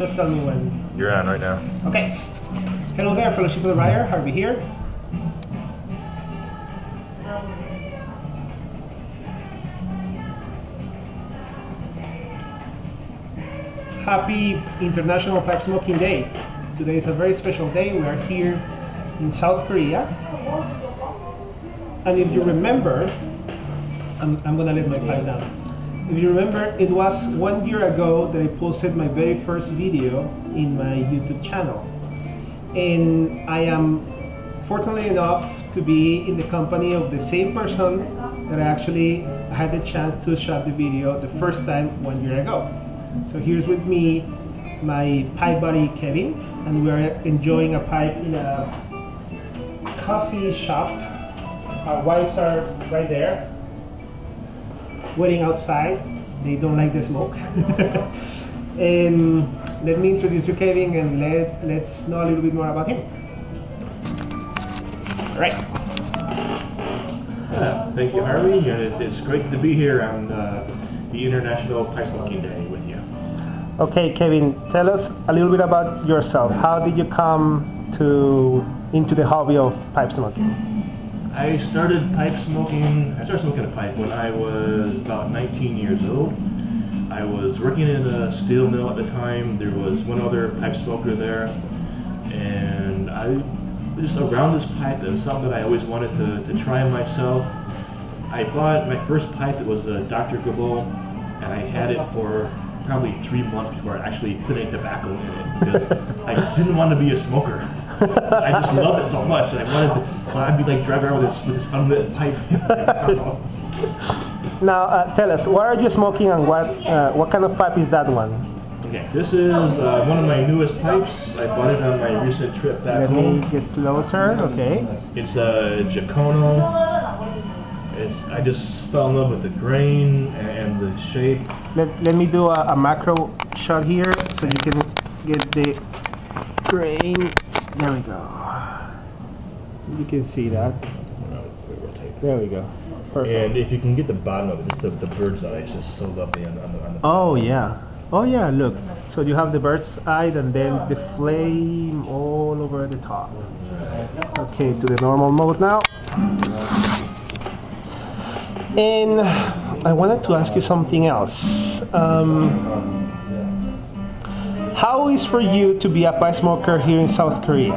Just tell me when. You're on right now. Okay. Hello there, Fellowship of the Rider. Harvey here. Happy International Pipe Smoking Day. Today is a very special day. We are here in South Korea. And if you remember, I'm gonna let my pipe down. If you remember, it was 1 year ago that I posted my very first video in my YouTube channel. And I am fortunate enough to be in the company of the same person that I actually had the chance to shot the video the first time 1 year ago. So here's with me my pipe buddy Kevin, and we're enjoying a pipe in a coffee shop. Our wives are right there, waiting outside. They don't like the smoke. And let me introduce you Kevin, and let's know a little bit more about him. All right. Thank you, Harvey. And it's great to be here on the International Pipe Smoking Day with you. Okay, Kevin, tell us a little bit about yourself. How did you come into the hobby of pipe smoking? I started smoking a pipe when I was about 19 years old. I was working in a steel mill at the time. There was one other pipe smoker there, and I just around this pipe. It was something that I always wanted to try myself. I bought my first pipe. It was a Dr. Gabot, and I had it for probably 3 months before I actually put any tobacco in it, because I didn't want to be a smoker. I just loved it so much, and I wanted to, so I'd be like driving around with this unlit pipe. Now, tell us, what are you smoking, and what kind of pipe is that one? Okay, this is one of my newest pipes. I bought it on my recent trip back home. Let me get closer, okay. It's a Giacomo. I just fell in love with the grain and the shape. Let me do a macro shot here so you can get the grain. There we go. You can see that. There we go. Perfect. And if you can get the bottom of it, the bird's eye, it's just so lovely on the Oh yeah. Oh yeah, look. So you have the bird's eye and then the flame all over the top. Okay, to the normal mode now. And I wanted to ask you something else. How is for you to be a pipe smoker here in South Korea?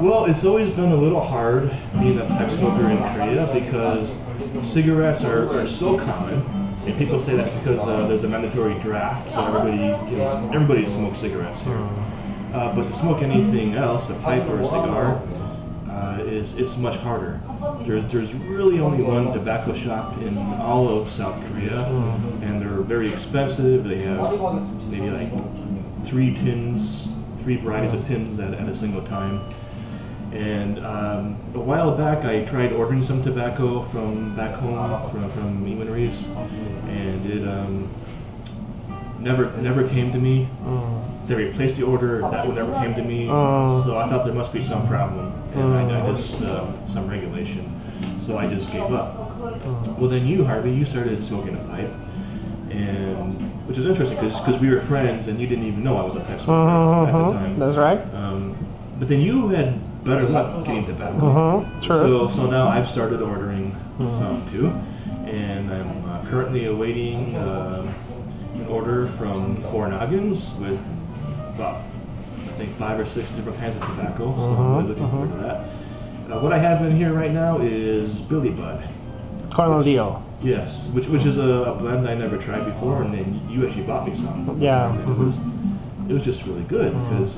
Well, it's always been a little hard being a pipe smoker in Korea because cigarettes are so common, and people say that's because there's a mandatory draft, so everybody smokes cigarettes here. But to smoke anything else, a pipe or a cigar, it's much harder. There's really only one tobacco shop in all of South Korea, and they're very expensive. They have maybe like 3 varieties of tins at a single time. And a while back, I tried ordering some tobacco from back home from Iwanris, and it never came to me. They replaced the order, that one never came to me, so I thought there must be some problem, and I just some regulation, so I just gave up. Well, then you, Harvey, you started smoking a pipe, and which is interesting because we were friends, and you didn't even know I was a pipe smoker at the time. That's right. But then you had better luck getting tobacco. True. So now I've started ordering some too, and I'm currently awaiting an order from 4 noggins with about, I think, 5 or 6 different kinds of tobacco, so I'm really looking forward to that. What I have in here right now is Billy Bud. Colonel Dio. Yes, which is a blend I never tried before, and then you actually bought me some. Yeah. And it was just really good because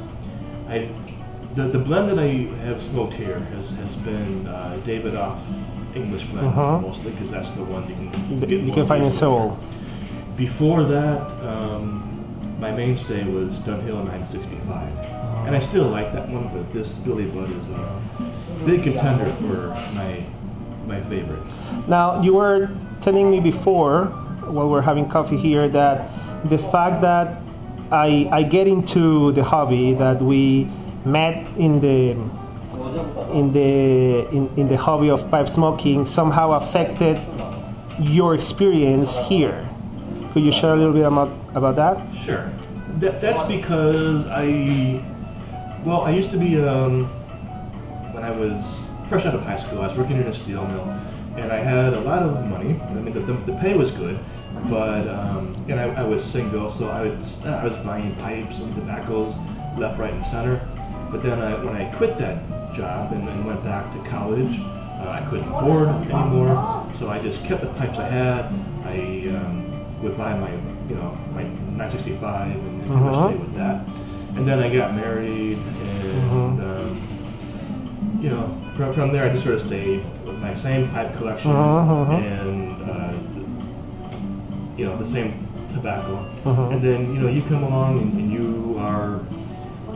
the blend that I have smoked here has been Davidoff English blend mostly, because that's the one you can find in Seoul. Before that, my mainstay was Dunhill 965, and I still like that one, but this Billy Bud is a big contender for my favorite. Now, you were telling me before, while we're having coffee here, that the fact that I get into the hobby, that we met in the hobby of pipe smoking, somehow affected your experience here. Could you share a little bit about that? Sure. That's because I used to be, when I was fresh out of high school, I was working in a steel mill, and I had a lot of money. I mean, the pay was good, but, and I was single, so I was buying pipes and tobaccos left, right, and center. But then when I quit that job and went back to college, I couldn't afford anymore, so I just kept the pipes I had. I would buy my 965 and pretty much stay with that. And then I got married, and from there I just sort of stayed with my same pipe collection and the same tobacco. And then you come along and you are.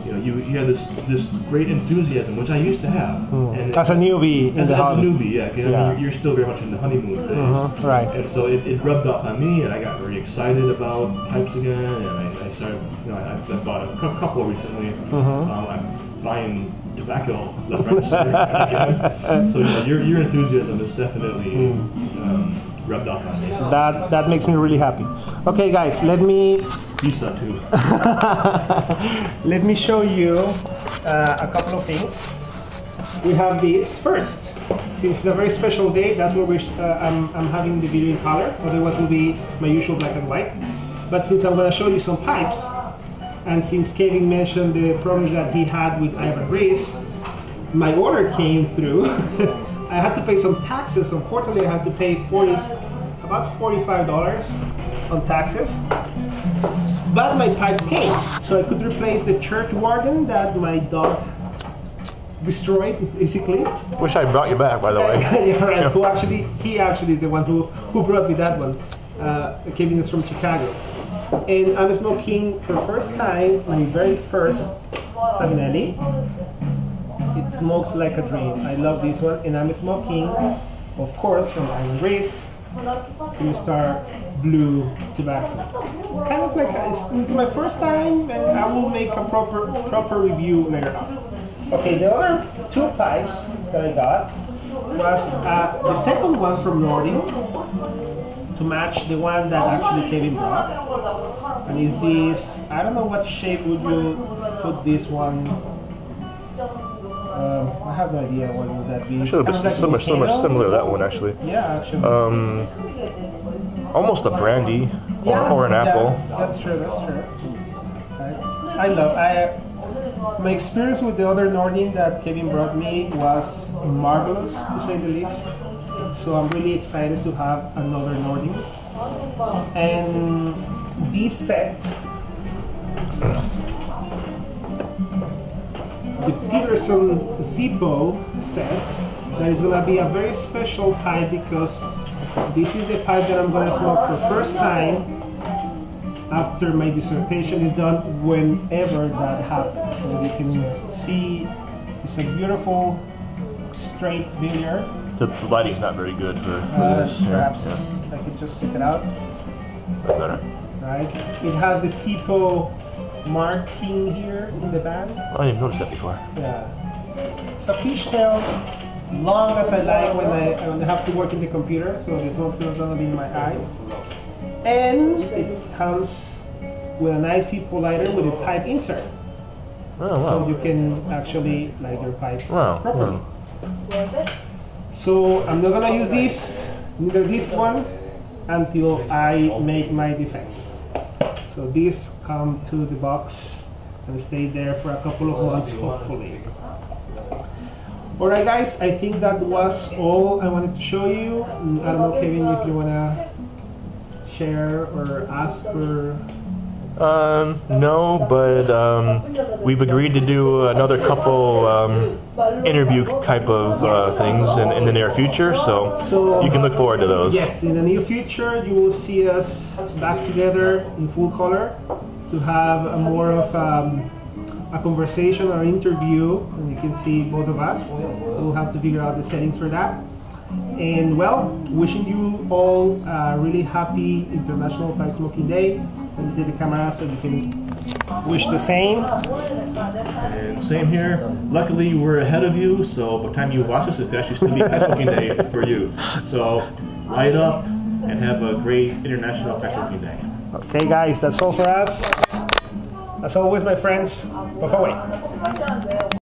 You have this great enthusiasm, which I used to have. And as a newbie as a newbie, yeah. I mean, you're still very much in the honeymoon phase. Right. And so it rubbed off on me, and I got very excited about pipes again, and I started, I bought a couple recently. I'm buying tobacco left, right, and center. So your enthusiasm is definitely rubbed off on me. That makes me really happy. Okay, guys, let me. You saw too. Let me show you a couple of things. We have this first. Since it's a very special day, that's where I'm having the video in color. Otherwise, it will be my usual black and white. But since I'm going to show you some pipes, and since Kevin mentioned the problems that he had with Grease, my order came through. I had to pay some taxes. Unfortunately, I had to pay about $45 on taxes. But my pipes came, so I could replace the church warden that my dog destroyed, basically. Wish I brought you back, by the way. Yeah, right. He actually is the one who brought me that one. Kevin is from Chicago, and I'm smoking for the first time my very first Savinelli. It smokes like a dream. I love this one, and I'm smoking, of course, from Grease, Blue Star Blue tobacco. Kind of like it's my first time, and I will make a proper review later on. Okay, the other two pipes that I got was the second one from Nordic to match the one that actually Kevin brought. And is this, I don't know what shape would you put this one. I have no idea what would that be. Actually, it's similar to that one, actually. Yeah, actually. Almost a brandy or an apple. That's true. I love. My experience with the other Nordin that Kevin brought me was marvelous, to say the least. So I'm really excited to have another Nordin. And this set, the Peterson Zippo set, that is going to be a very special pipe because this is the pipe that I'm going to smoke for the first time after my dissertation is done, whenever that happens. So you can see it's a beautiful straight veneer. The lighting's not very good for this. Perhaps I could just take it out. Better. Right. It has the Zippo marking here in the band. I didn't notice that before. Yeah. It's a fishtail, long as I like when I have to work in the computer, so the smoke's not gonna be in my eyes. And it comes with a nice Zippo lighter with a pipe insert. Oh, wow. So you can actually light your pipe properly. Wow. So I'm not gonna use neither this one, until I make my defense. So these come to the box and stay there for a couple of months, hopefully. Alright guys, I think that was all I wanted to show you. I don't know, Kevin, if you wanna share or ask or... No, but we've agreed to do another couple interview type of things in the near future, so you can look forward to those. Yes, in the near future you will see us back together in full color to have a more of a conversation or interview, and you can see both of us. We'll have to figure out the settings for that. And well, wishing you all a really happy International Pipe Smoking Day. And to the camera so you can wish the same. And same here. Luckily, we're ahead of you, so by the time you watch this, it'll actually still be Pipe Smoking Day for you. So light up, and have a great International Pipe Smoking Day. Okay, guys, that's all for us. As always, my friends, puff away.